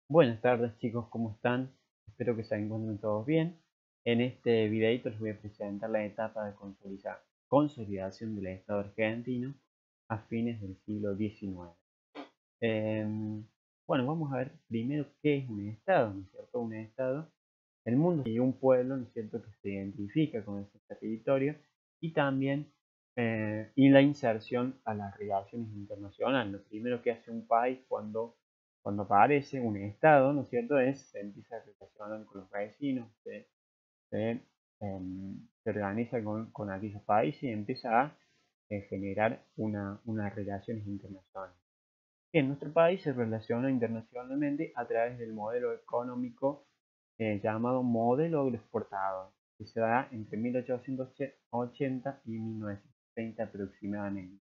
Buenas tardes chicos, ¿cómo están? Espero que se encuentren todos bien. En este videito les voy a presentar la etapa de consolidación del Estado argentino a fines del siglo XIX. Bueno, vamos a ver primero qué es un Estado, ¿no es cierto? Un Estado, el mundo y un pueblo, ¿no es cierto?, que se identifica con ese territorio y también y la inserción a las relaciones internacionales. Lo primero que hace un país cuando aparece un Estado, ¿no es cierto?, se empieza a relacionar con los vecinos, se organiza con aquellos países y empieza a generar unas relaciones internacionales. En nuestro país se relaciona internacionalmente a través del modelo económico llamado modelo agroexportador, que se da entre 1880 y 1930 aproximadamente.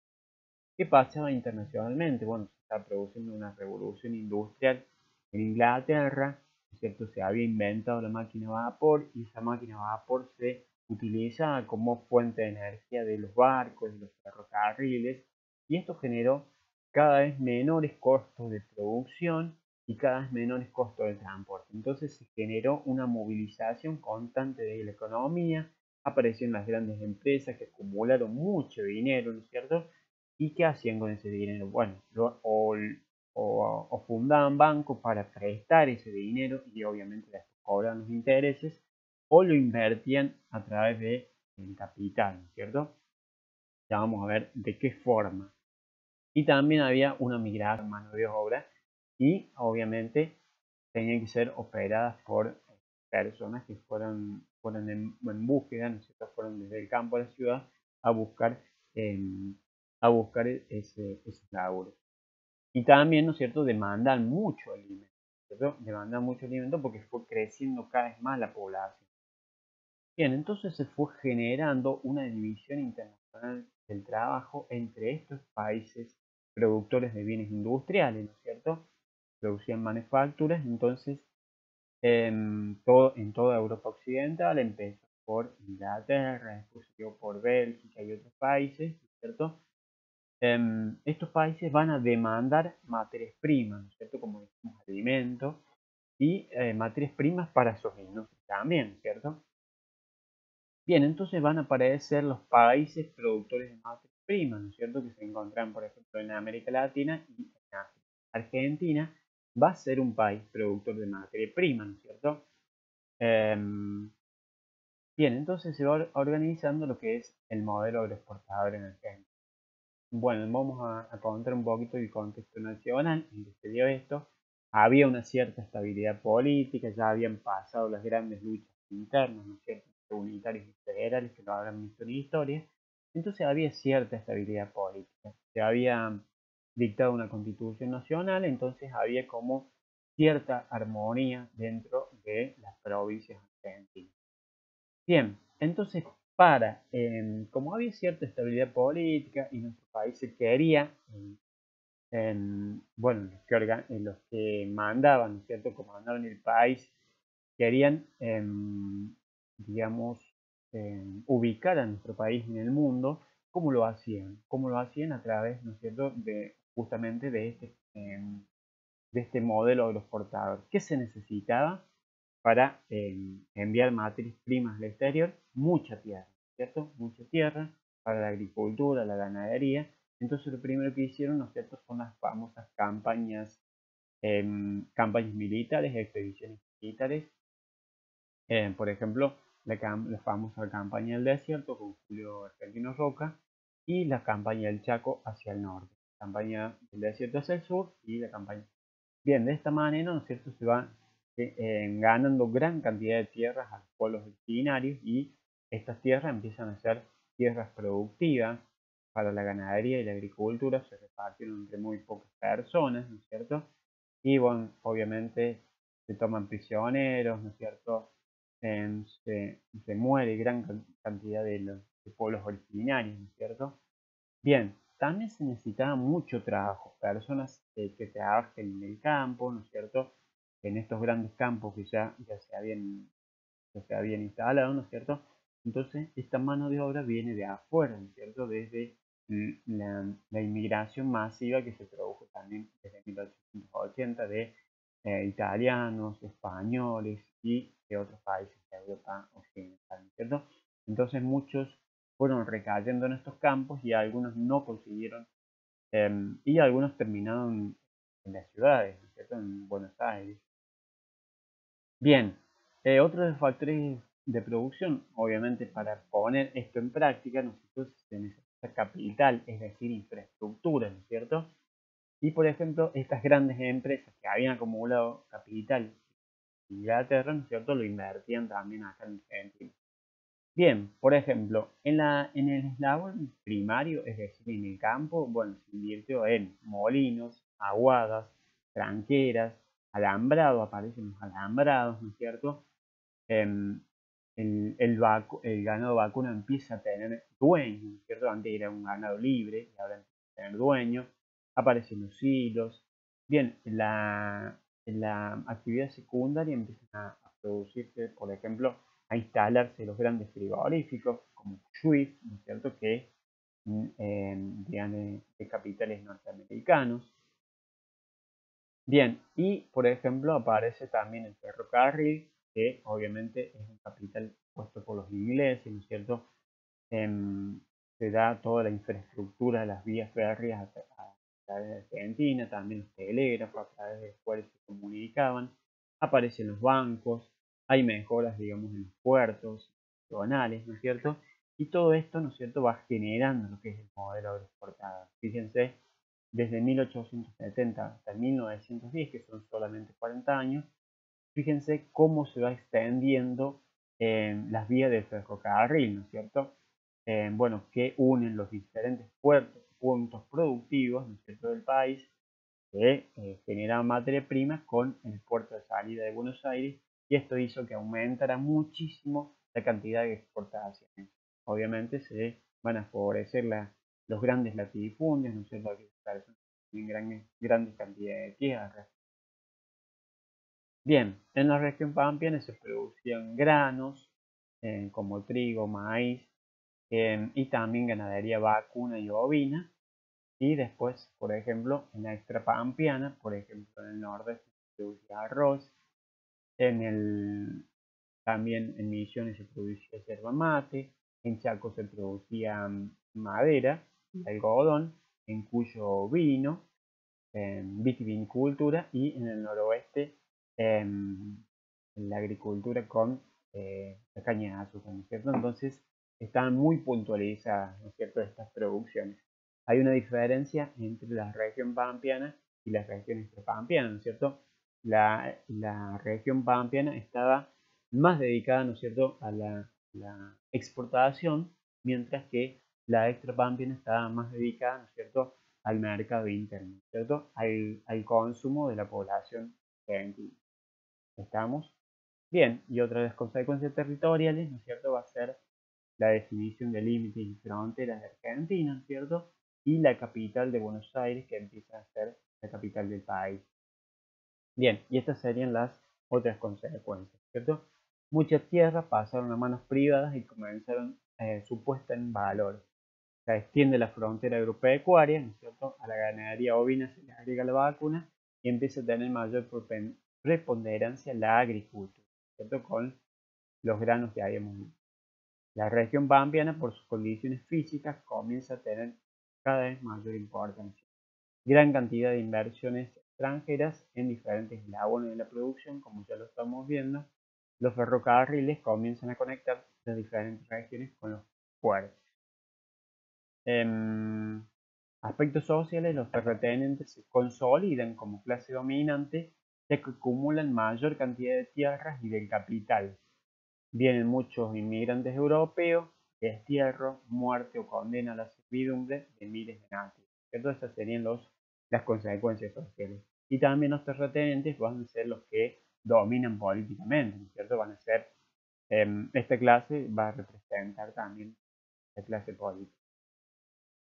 ¿Qué pasaba internacionalmente? Bueno, se estaba produciendo una revolución industrial en Inglaterra, ¿no es cierto? Se había inventado la máquina a vapor y esa máquina a vapor se utiliza como fuente de energía de los barcos, de los ferrocarriles, y esto generó cada vez menores costos de producción y cada vez menores costos de transporte. Entonces se generó una movilización constante de la economía, aparecieron las grandes empresas que acumularon mucho dinero, ¿no es cierto? ¿Y qué hacían con ese dinero? Bueno, o fundaban bancos para prestar ese dinero y obviamente después cobran los intereses, o lo invertían a través del capital, ¿no es cierto? Ya vamos a ver de qué forma. Y también había una migración de mano de obra y obviamente tenían que ser operadas por personas que fueran en búsqueda, ¿no es cierto? Fueron desde el campo a la ciudad a buscar, em, ese laburo. Y también, ¿no es cierto?, demandan mucho alimento, ¿cierto? Demandan mucho alimento porque fue creciendo cada vez más la población. Bien, entonces se fue generando una división internacional del trabajo entre estos países productores de bienes industriales, ¿no es cierto? Producían manufacturas, entonces en toda Europa Occidental, empezó por Inglaterra, después siguió por Bélgica y otros países, ¿no es cierto? Estos países van a demandar materias primas, ¿no es cierto?, como decimos, alimentos y materias primas para sus industrias también, ¿cierto? Bien, entonces van a aparecer los países productores de materias primas, ¿no es cierto?, que se encuentran, por ejemplo, en América Latina y en África. Argentina va a ser un país productor de materia prima, ¿no es cierto? Em, Bien, entonces se va organizando lo que es el modelo agroexportador en Argentina. Bueno, vamos a contar un poquito el contexto nacional en que se dio esto. Había una cierta estabilidad política, ya habían pasado las grandes luchas internas, ¿no es cierto?, entre unitarios y federales, que lo habrán visto en la historia. Entonces había cierta estabilidad política. Se había dictado una constitución nacional, entonces había como cierta armonía dentro de las provincias argentinas. Bien, entonces como había cierta estabilidad política y nuestro país se quería, bueno, los que mandaban, ¿no es cierto?, comandaban el país, querían, digamos, ubicar a nuestro país en el mundo. ¿Cómo lo hacían? ¿Cómo lo hacían? A través, ¿no es cierto?, justamente de este modelo agroexportador. ¿Qué se necesitaba para enviar materias primas al exterior? Mucha tierra, ¿cierto? Mucha tierra para la agricultura, la ganadería. Entonces lo primero que hicieron, ¿no es cierto?, son las famosas campañas militares, expediciones militares. Por ejemplo, la famosa campaña del desierto con Julio Argentino Roca y la campaña del Chaco hacia el norte. Campaña del desierto hacia el sur y la campaña. Bien, de esta manera, ¿no es cierto?, se van ganando gran cantidad de tierras a los pueblos originarios y estas tierras empiezan a ser tierras productivas para la ganadería y la agricultura, se repartieron entre muy pocas personas, ¿no es cierto? Y bueno, obviamente se toman prisioneros, ¿no es cierto? Se muere gran cantidad de los de pueblos originarios, ¿no es cierto? Bien, también se necesitaba mucho trabajo, personas que trabajen en el campo, ¿no es cierto? En estos grandes campos que ya se habían instalado, ¿no es cierto? Entonces, esta mano de obra viene de afuera, ¿no es cierto? Desde la inmigración masiva que se produjo también desde 1880 italianos, españoles y de otros países de Europa occidental, ¿no es cierto? Entonces muchos fueron recayendo en estos campos y algunos no consiguieron, y algunos terminaron en las ciudades, ¿no es cierto? En Buenos Aires. Bien, otro de los factores de producción, obviamente para poner esto en práctica, nosotros se necesita capital, es decir, infraestructura, ¿no es cierto? Y por ejemplo, estas grandes empresas que habían acumulado capital en Inglaterra, ¿no es cierto?, lo invertían también acá en Argentina. Bien, por ejemplo, en el eslabón primario, es decir, en el campo, bueno, se invirtió en molinos, aguadas, tranqueras, alambrado, aparecen los alambrados, ¿no es cierto? Em, el ganado vacuno empieza a tener dueño, ¿no es cierto? Antes era un ganado libre y ahora empieza a tener dueño. Aparecen los hilos. Bien, en la actividad secundaria empiezan a producirse, por ejemplo, a instalarse los grandes frigoríficos como Swift, ¿no es cierto? Que de capitales norteamericanos. Bien, y por ejemplo aparece también el ferrocarril, que obviamente es un capital puesto por los ingleses, ¿no es cierto? Se da toda la infraestructura de las vías férreas a través de Argentina, también los telégrafos a través de los cuales se comunicaban, aparecen los bancos, hay mejoras, digamos, en los puertos nacionales, ¿no es cierto? Y todo esto, ¿no es cierto?, va generando lo que es el modelo agroexportador. Fíjense, desde 1870 hasta 1910, que son solamente 40 años, fíjense cómo se va extendiendo las vías del ferrocarril, ¿no es cierto? Bueno, que unen los diferentes puntos productivos, ¿no es cierto?, del país, que generaban materia prima con el puerto de salida de Buenos Aires, y esto hizo que aumentara muchísimo la cantidad de exportaciones. Obviamente se van a favorecer los grandes latifundios, ¿no es cierto?, aquellas personas que tienen grandes cantidades de tierra. Bien, en la región pampeana se producían granos como trigo, maíz, y también ganadería vacuna y ovina. Y después, por ejemplo, en la extrapampeana, por ejemplo, en el nordeste se producía arroz, también en Misiones se producía yerba mate, en Chaco se producía madera y algodón, en Cuyo vino, vitivinicultura, y en el noroeste en la agricultura con la caña de azúcar, ¿no es cierto? Entonces están muy puntualizadas, ¿no es cierto?, estas producciones. Hay una diferencia entre la región pampeana y la región extrapampeana, ¿no es cierto? La región pampeana estaba más dedicada, ¿no es cierto?, a la exportación, mientras que la extrapampeana estaba más dedicada, ¿no es cierto?, al mercado interno, ¿cierto?, al consumo de la población argentina. ¿Estamos? Bien, y otra de las consecuencias territoriales, ¿no es cierto?, va a ser la definición de límites y fronteras de Argentina, ¿no es cierto?, y la capital de Buenos Aires, que empieza a ser la capital del país. Bien, y estas serían las otras consecuencias, ¿cierto? Muchas tierras pasaron a manos privadas y comenzaron su puesta en valor. Se extiende la frontera agropecuaria, ¿no es cierto? A la ganadería ovina se le agrega la vacuna y empieza a tener mayor preponderancia la agricultura, ¿cierto?, con los granos que habíamos visto. La región pampeana, por sus condiciones físicas, comienza a tener cada vez mayor importancia. Gran cantidad de inversiones extranjeras en diferentes eslabones de la producción, como ya lo estamos viendo. Los ferrocarriles comienzan a conectar las diferentes regiones con los puertos. Aspectos sociales, los terratenientes se consolidan como clase dominante, ya que acumulan mayor cantidad de tierras y del capital. Vienen muchos inmigrantes europeos, destierro, muerte o condena a la servidumbre de miles de nativos. Esas serían las consecuencias sociales. Y también los terratenientes van a ser los que dominan políticamente, ¿no es cierto? Van a ser, esta clase va a representar también la clase política.